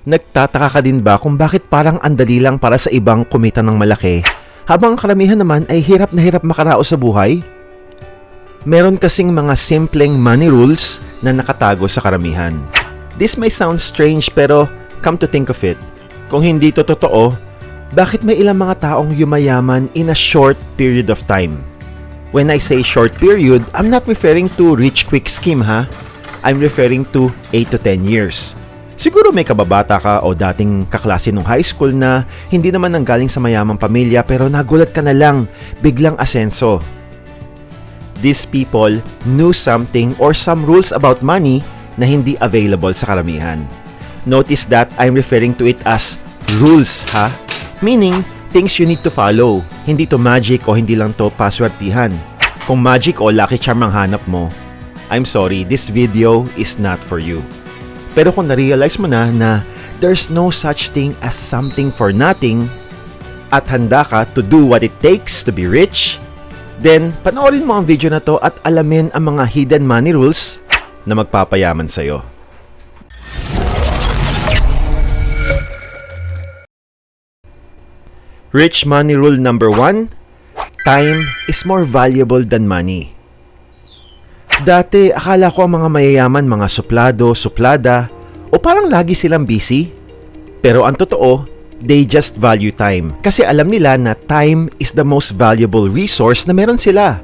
Nagtataka ka din ba kung bakit parang andali lang para sa ibang kumita ng malaki, habang ang karamihan naman ay hirap na hirap makaraos sa buhay? Meron kasing mga simpleng money rules na nakatago sa karamihan. This may sound strange pero come to think of it, kung hindi to totoo, bakit may ilang mga taong yumayaman in a short period of time? When I say short period, I'm not referring to rich quick scheme ha. I'm referring to 8 to 10 years. Siguro may kababata ka o dating kaklase nung high school na hindi naman nanggaling sa mayamang pamilya pero nagulat ka na lang, biglang asenso. These people knew something or some rules about money na hindi available sa karamihan. Notice that I'm referring to it as rules ha, meaning things you need to follow, hindi to magic o hindi lang to paswertihan. Kung magic o lucky charm ang hanap mo, I'm sorry, this video is not for you. Pero kung na-realize mo na there's no such thing as something for nothing at handa ka to do what it takes to be rich, then panoorin mo ang video na to at alamin ang mga hidden money rules na magpapayaman sa'yo. Rich money rule number 1, time is more valuable than money. Dati, akala ko ang mga mayayaman, mga suplado, suplada, o parang lagi silang busy. Pero ang totoo, they just value time. Kasi alam nila na time is the most valuable resource na meron sila.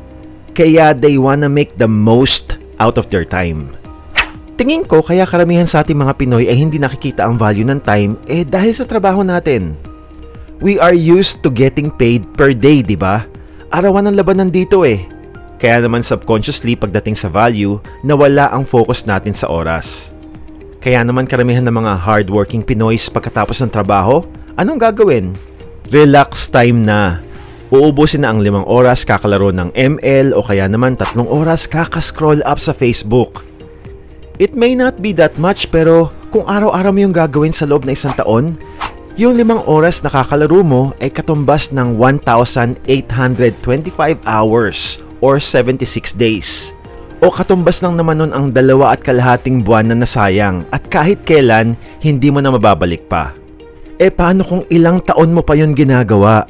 Kaya they wanna make the most out of their time. Tingin ko, kaya karamihan sa ating mga Pinoy ay hindi nakikita ang value ng time dahil sa trabaho natin. We are used to getting paid per day, di ba? Arawan ang labanan dito Kaya naman subconsciously pagdating sa value, nawala ang focus natin sa oras. Kaya naman karamihan ng mga hardworking Pinoys pagkatapos ng trabaho, anong gagawin? Relax time na. Uubusin na ang 5 oras kakalaro ng ML o kaya naman 3 oras kakascroll up sa Facebook. It may not be that much pero kung araw-araw mo yung gagawin sa loob na 1 taon, yung 5 oras na kakalaro mo ay katumbas ng 1,825 hours or 76 days. O katumbas lang naman nun ang 2.5 buwan na nasayang at kahit kailan hindi mo na mababalik pa. Paano kung ilang taon mo pa yun ginagawa?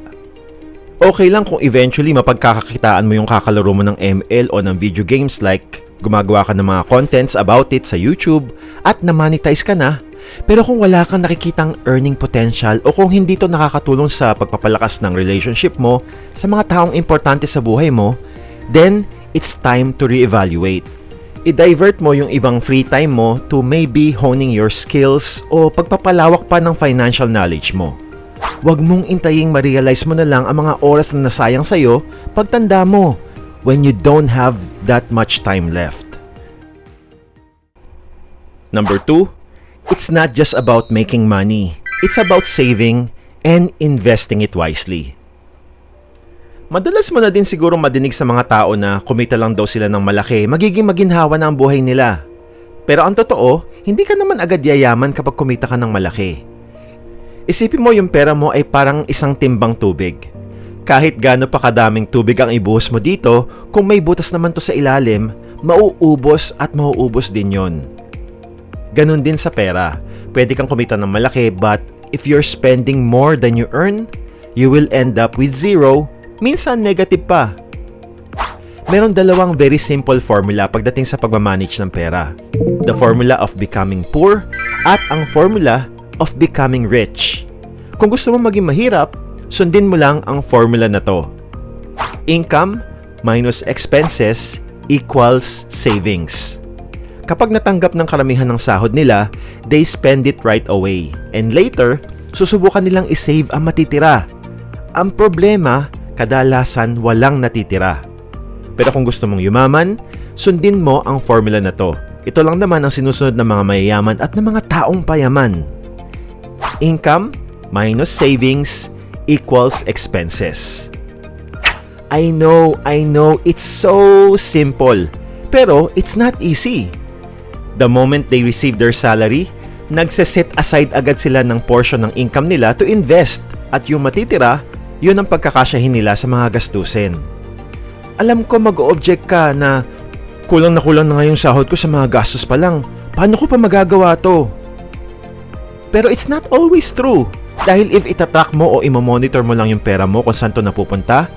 Okay lang kung eventually mapagkakakitaan mo yung kakalaro mo ng ML o ng video games like gumagawa ka ng mga contents about it sa YouTube at na-monetize ka na. Pero kung wala kang nakikitang earning potential o kung hindi to nakakatulong sa pagpapalakas ng relationship mo sa mga taong importante sa buhay mo, then it's time to reevaluate. I-divert mo yung ibang free time mo to maybe honing your skills o pagpapalawak pa ng financial knowledge mo. Huwag mong intaying ma-realize mo na lang ang mga oras na nasayang sa'yo pagtanda mo when you don't have that much time left. Number 2, it's not just about making money. It's about saving and investing it wisely. Madalas mo na din siguro madinig sa mga tao na kumita lang daw sila ng malaki, magiging maginhawa na ang buhay nila. Pero ang totoo, hindi ka naman agad yayaman kapag kumita ka ng malaki. Isipin mo yung pera mo ay parang isang timbang tubig. Kahit gaano pa kadaming tubig ang ibuhos mo dito, kung may butas naman to sa ilalim, mauubos at mauubos din yon. Ganon din sa pera. Pwede kang kumita ng malaki but if you're spending more than you earn, you will end up with zero. Minsan negative pa. Meron 2 very simple formula pagdating sa pagmamanage ng pera. The formula of becoming poor at ang formula of becoming rich. Kung gusto mo maging mahirap, sundin mo lang ang formula na to. Income minus expenses equals savings. Kapag natanggap ng karamihan ng sahod nila, they spend it right away. And later, susubukan nilang isave ang matitira. Ang problema, kadalasan walang natitira. Pero kung gusto mong yumaman, sundin mo ang formula na to. Ito lang naman ang sinusunod ng mga mayayaman at ng mga taong payaman. Income minus savings equals expenses. I know, it's so simple. Pero it's not easy. The moment they receive their salary, nagse-set aside agad sila ng portion ng income nila to invest. At yung matitira, yun ang pagkakasyahin nila sa mga gastusin. Alam ko mag-o-object ka na kulang na nga yung sahod ko sa mga gastos pa lang. Paano ko pa magagawa to? Pero it's not always true. Dahil if itatrack mo o imamonitor mo lang yung pera mo kung saan to napupunta,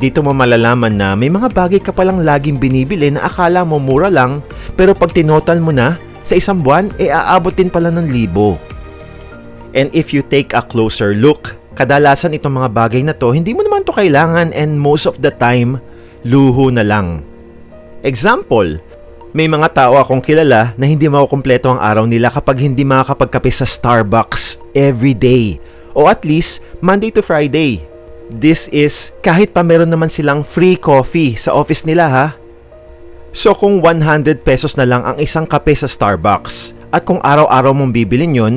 dito mo malalaman na may mga bagay ka palang laging binibili na akala mo mura lang, pero pag tinotal mo na, sa isang buwan, aabot din pala ng 1,000. And if you take a closer look, kadalasan itong mga bagay na to, hindi mo naman to kailangan and most of the time, luho na lang. Example, may mga tao akong kilala na hindi makukumpleto ang araw nila kapag hindi makakapagkape sa Starbucks every day o at least Monday to Friday. This is kahit pa meron naman silang free coffee sa office nila ha. So kung 100 pesos na lang ang isang kape sa Starbucks at kung araw-araw mong bibilin yun,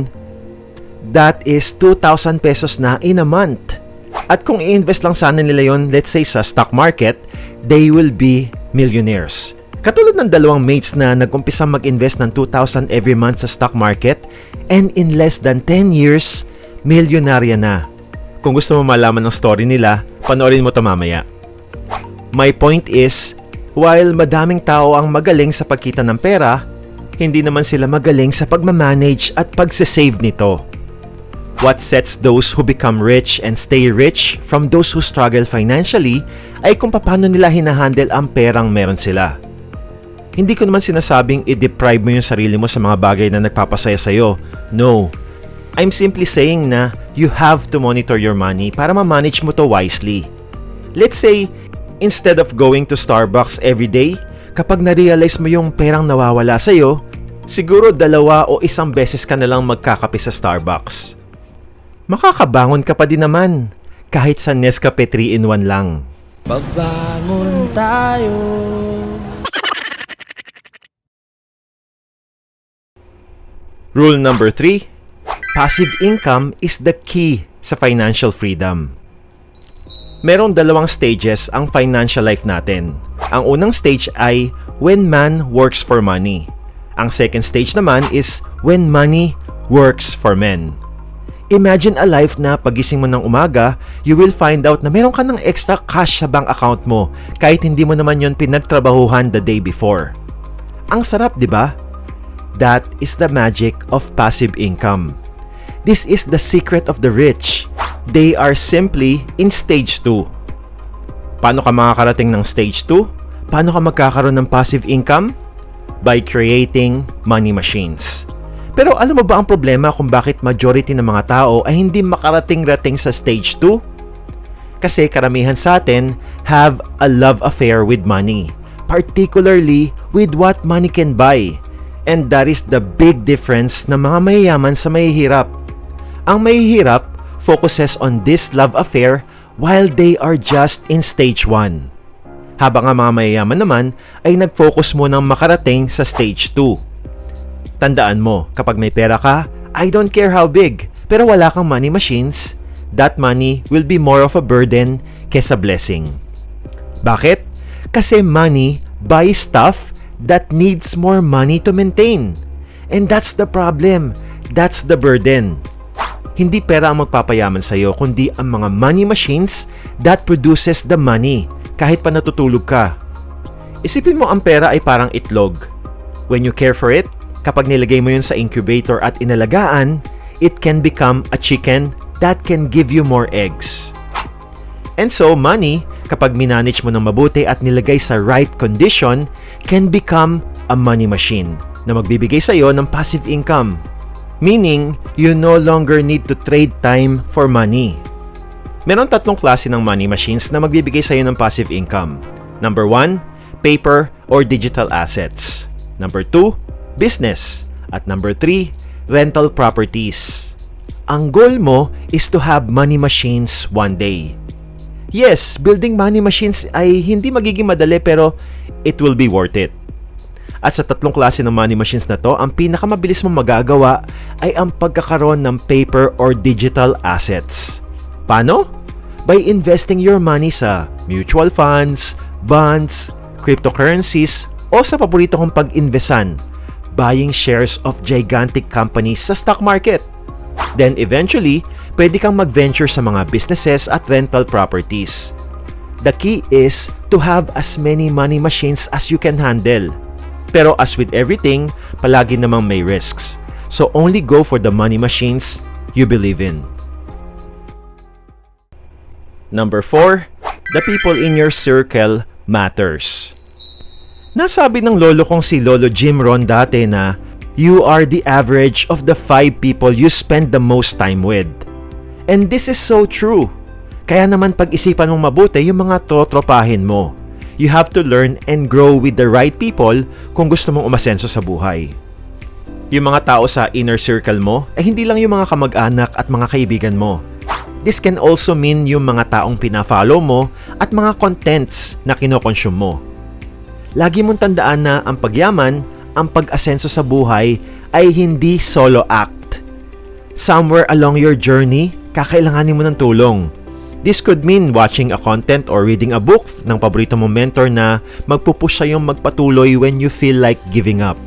that is 2,000 pesos na in a month. At kung i-invest lang sana nila yon, let's say sa stock market, they will be millionaires. Katulad ng dalawang mates na nag-umpisa mag-invest ng 2,000 every month sa stock market and in less than 10 years, milyonarya na. Kung gusto mo malaman ng story nila, panoorin mo ito mamaya. My point is, while madaming tao ang magaling sa pagkita ng pera, hindi naman sila magaling sa pagmamanage at pagsasave nito. What sets those who become rich and stay rich from those who struggle financially ay kung paano nila hinahandle ang perang meron sila. Hindi ko naman sinasabing i-deprive mo yung sarili mo sa mga bagay na nagpapasaya sa'yo. No. I'm simply saying na you have to monitor your money para ma-manage mo to wisely. Let's say, instead of going to Starbucks every day, kapag na-realize mo yung perang nawawala sa'yo, siguro 2 o 1 beses ka na lang magkakape sa Starbucks. Makakabangon ka pa din naman, kahit sa Nescafe 3-in-1 lang. Pagbangon tayo. Rule number 3, passive income is the key sa financial freedom. Merong 2 stages ang financial life natin. Ang unang stage ay when man works for money. Ang second stage naman is when money works for men. Imagine a life na pagising mo ng umaga, you will find out na meron ka ng extra cash sa bank account mo kahit hindi mo naman yon pinagtrabahuhan the day before. Ang sarap, di ba? That is the magic of passive income. This is the secret of the rich. They are simply in stage 2. Paano ka makakarating ng stage 2? Paano ka magkakaroon ng passive income? By creating money machines. Pero alam mo ba ang problema kung bakit majority ng mga tao ay hindi makarating-rating sa stage 2? Kasi karamihan sa atin have a love affair with money, particularly with what money can buy. And that is the big difference ng mga mayayaman sa mahihirap. Ang mahihirap focuses on this love affair while they are just in stage 1. Habang ang mga mayayaman naman ay nag-focus munang makarating sa stage 2. Tandaan mo, kapag may pera ka, I don't care how big, pero wala kang money machines, that money will be more of a burden kesa blessing. Bakit? Kasi money buys stuff that needs more money to maintain. And that's the problem. That's the burden. Hindi pera ang magpapayaman sa'yo, kundi ang mga money machines that produces the money kahit pa natutulog ka. Isipin mo ang pera ay parang itlog. When you care for it, kapag nilagay mo yun sa incubator at inalagaan, it can become a chicken that can give you more eggs. And so, money, kapag minanage mo ng mabuti at nilagay sa right condition, can become a money machine na magbibigay sa iyo ng passive income. Meaning, you no longer need to trade time for money. Meron 3 klase ng money machines na magbibigay sa iyo ng passive income. Number 1, paper or digital assets. Number 2, business. At number 3, rental properties. Ang goal mo is to have money machines one day. Yes, building money machines ay hindi magiging madali pero it will be worth it. At sa 3 klase ng money machines na to, ang pinakamabilis mong magagawa ay ang pagkakaroon ng paper or digital assets. Paano? By investing your money sa mutual funds, bonds, cryptocurrencies, o sa paborito kong pag-investan, buying shares of gigantic companies sa stock market. Then eventually, pwede kang mag-venture sa mga businesses at rental properties. The key is to have as many money machines as you can handle. Pero as with everything, palagi namang may risks. So only go for the money machines you believe in. Number 4, the people in your circle matters. Nasabi ng lolo kong si Lolo Jim Ron dati na you are the average of the 5 people you spend the most time with. And this is so true. Kaya naman pag-isipan mong mabuti yung mga trotropahin mo. You have to learn and grow with the right people kung gusto mong umasenso sa buhay. Yung mga tao sa inner circle mo ay hindi lang yung mga kamag-anak at mga kaibigan mo. This can also mean yung mga taong pina-follow mo at mga contents na kinokonsume mo. Lagi mong tandaan na ang pagyaman, ang pag-asenso sa buhay ay hindi solo act. Somewhere along your journey, kakailanganin mo ng tulong. This could mean watching a content or reading a book ng paborito mong mentor na magpupush sa'yong magpatuloy when you feel like giving up.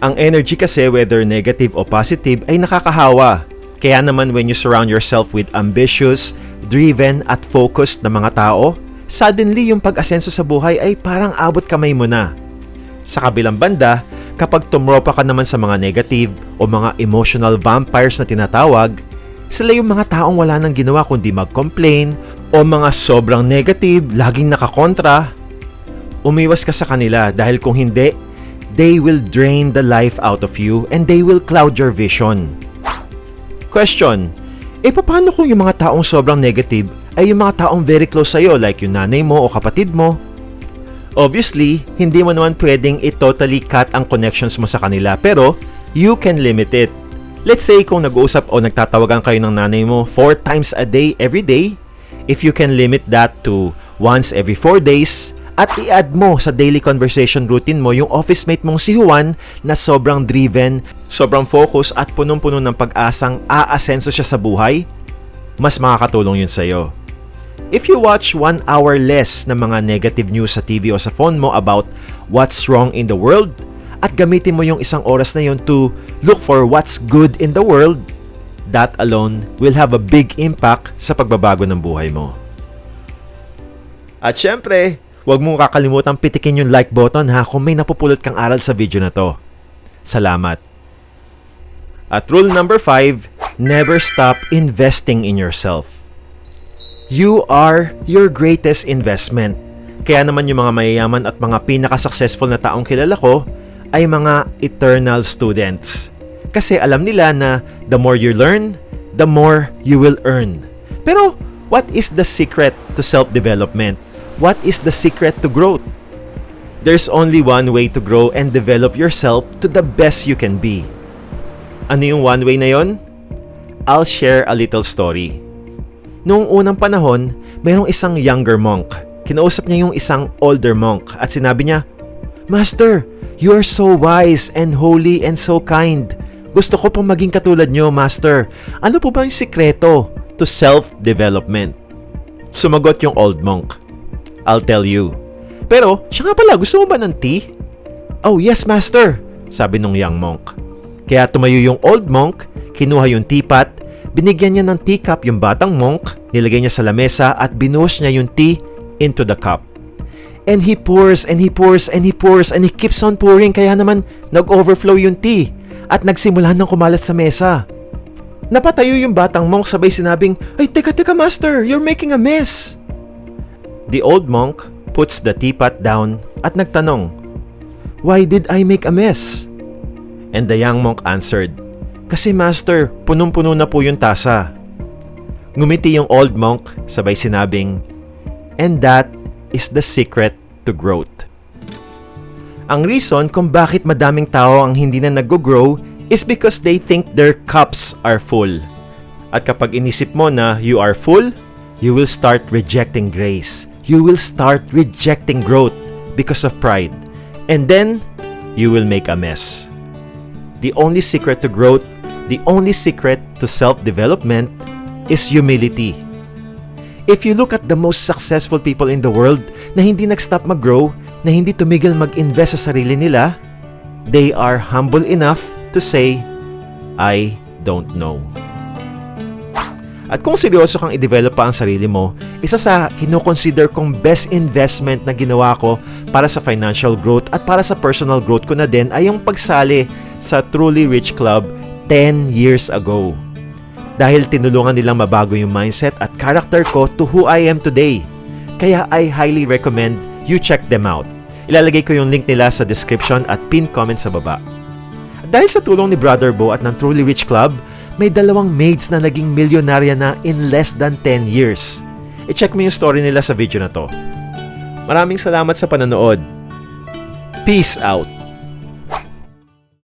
Ang energy kasi, whether negative o positive, ay nakakahawa. Kaya naman when you surround yourself with ambitious, driven at focused na mga tao, suddenly yung pag-asenso sa buhay ay parang abot kamay mo na. Sa kabilang banda, kapag tumropa ka naman sa mga negative o mga emotional vampires na tinatawag, sila yung mga taong wala nang ginawa kundi mag-complain o mga sobrang negative, laging nakakontra. Umiwas ka sa kanila dahil kung hindi, they will drain the life out of you and they will cloud your vision. Question: paano kung yung mga taong sobrang negative ay yung mga taong very close sa'yo like yung nanay mo o kapatid mo? Obviously, hindi mo naman pwedeng i-totally cut ang connections mo sa kanila pero you can limit it. Let's say kung nag-uusap o nagtatawagan kayo ng nanay mo 4 times a day every day, if you can limit that to once every 4 days at i-add mo sa daily conversation routine mo yung office mate mong si Juan na sobrang driven, sobrang focus at punong-puno ng pag-asang aasenso siya sa buhay, mas makakatulong yun sa'yo. If you watch 1 hour less ng mga negative news sa TV o sa phone mo about what's wrong in the world at gamitin mo yung 1 oras na yun to look for what's good in the world, that alone will have a big impact sa pagbabago ng buhay mo. At syempre, huwag mong kakalimutang pitikin yung like button ha kung may napupulot kang aral sa video na to. Salamat. At rule number 5, never stop investing in yourself. You are your greatest investment. Kaya naman yung mga mayayaman at mga pinaka-successful na taong kilala ko ay mga eternal students. Kasi alam nila na the more you learn, the more you will earn. Pero what is the secret to self-development? What is the secret to growth? There's only one way to grow and develop yourself to the best you can be. Ano yung one way na yon? I'll share a little story. Noong unang panahon, mayroong isang younger monk. Kinausap niya yung isang older monk at sinabi niya, "Master, you are so wise and holy and so kind. Gusto ko pong maging katulad niyo, Master. Ano po ba yung sikreto to self-development?" Sumagot yung old monk, "I'll tell you. Pero, siya nga pala, gusto mo ba ng tea?" "Oh yes, Master," sabi nung young monk. Kaya tumayo yung old monk, kinuha yung teapot, binigyan niya ng teacup yung batang monk, nilagay niya sa lamesa at binuhos niya yung tea into the cup. And he pours and he pours and he pours and he keeps on pouring kaya naman nag-overflow yung tea at nagsimula ng kumalat sa mesa. Napatayo yung batang monk sabay sinabing, "Ay, teka Master, you're making a mess." The old monk puts the teapot down at nagtanong, "Why did I make a mess?" And the young monk answered, "Kasi Master, punong-puno na po yung tasa." Ngumiti yung old monk, sabay sinabing, "And that is the secret to growth." Ang reason kung bakit madaming tao ang hindi na nag-grow is because they think their cups are full. At kapag inisip mo na you are full, you will start rejecting grace. You will start rejecting growth because of pride. And then, you will make a mess. The only secret to growth, the only secret to self-development is humility. If you look at the most successful people in the world na hindi nag-stop mag-grow, na hindi tumigil mag-invest sa sarili nila, they are humble enough to say, "I don't know." At kung seryoso kang i-develop pa ang sarili mo, isa sa kinoconsider kong best investment na ginawa ko para sa financial growth at para sa personal growth ko na din ay yung pagsali sa Truly Rich Club 10 years ago. Dahil tinulungan nilang mabago yung mindset at character ko to who I am today. Kaya I highly recommend you check them out. Ilalagay ko yung link nila sa description at pin comment sa baba. At dahil sa tulong ni Brother Bo at ng Truly Rich Club, may 2 maids na naging milyonarya na in less than 10 years. I-check mo yung story nila sa video na to. Maraming salamat sa panonood. Peace out!